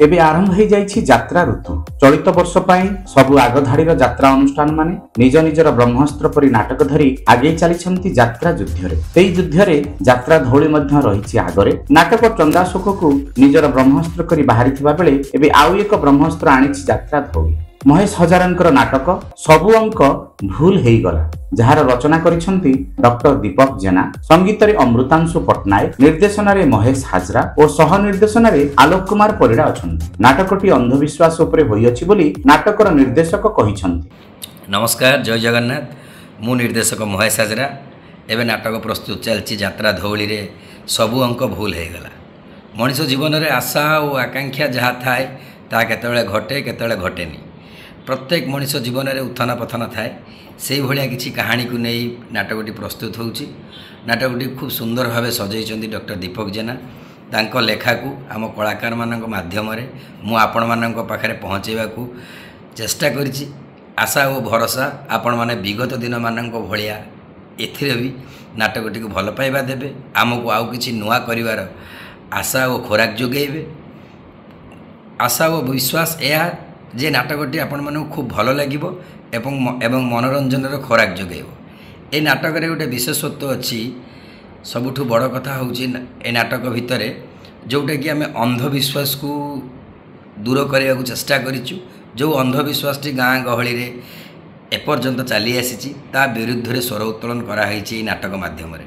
एबे आरंभ हो जाइछि यात्रा ऋतु। चलित वर्ष पाई सबु आगधाड़ीर यात्रा अनुष्ठान माने निज निजर ब्रह्मास्त्र परि नाटक धरी आगे चली यात्रा युद्धरे। सेई युद्धरे यात्रा धौली मध्य रहिछि आगरे। नाटक चंदाशोक को निजर ब्रह्मास्त्र करी बाहरिथिबा बेले एबे आउ एक ब्रह्मास्त्र आनिछि यात्रा धौली। महेश हजारंकर नाटक सबु अंक भूल हेई गला, जहार रचना करिसंती डॉक्टर दीपक जेना, संगीत रे अमृतांशु पटनायक, निर्देशन रे महेश हाजरा और सह निर्देशन रे आलोक कुमार परिड़ा अछंती। नाटकटी अंधविश्वास उपरे होई अछि बोली नाटकर निर्देशक कहिसंती। नमस्कार, जय जगन्नाथ। मु निर्देशक महेश हाजरा। एबे नाटक प्रस्तुत चलछि यात्रा धौली रे सबु अंक भूल हेई गला। मनुष्य जीवन रे आशा और आकांक्षा जहा थाए ता केतबेले घटे केतबेले घटेनी। प्रत्येक मनुष्य जीवन में उत्थान पथन थाए से भाया किसी कहानी को नहीं नाटकटी प्रस्तुत होउछि। नाटकटी खूब सुंदर भाव सजाई डॉक्टर दीपक जेना। तांको लेखा को आम कलाकार मानक माध्यम मु आपण मानक पाखरे पहुँचेबा को चेष्टा करिछि। आशा और भरोसा आपण माने विगत दिन मानक भलिया एथिरे भी नाटकटी को भल पाइबा देबे, आमको आउ किछि नुआ करिवार आशा और खोराक जोगेबे। आशा और विश्वास यह जे नाटकटी आपण मानू खूब भल लगिबो एवं मनोरंजन खोराक जोगेब। ए नाटक रे गोटे विशेषत्व अच्छी। सबुठु बड़ कथा होउची ए नाटक भितर जोटा कि आम अंधविश्वास को दूर करने को चेष्टा करिचु। जो अंधविश्वास गाँ गहली रे एपर्यंत चली आसी ता विरुद्ध रे स्वर उत्तोलन कराई नाटक माध्यम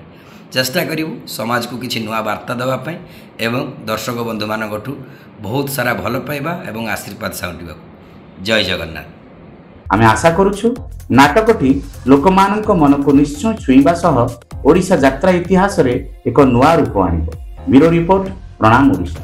चेष्टा करूँ समाज को किसी नुआ वार्ता देवाई एवं दर्शक बंधु मानू बहुत सारा भल पाइबा एवं आशीर्वाद साउंटिबा। जय जगन्नाथ। आमे आशा करूछु नाटकटी लोकमानक मन को निश्चय छुईबा सह ओडिशा यात्रा इतिहास रे एक नुआ रूप आनिबो। ब्यूरो रिपोर्ट, प्रणाम ओडिशा।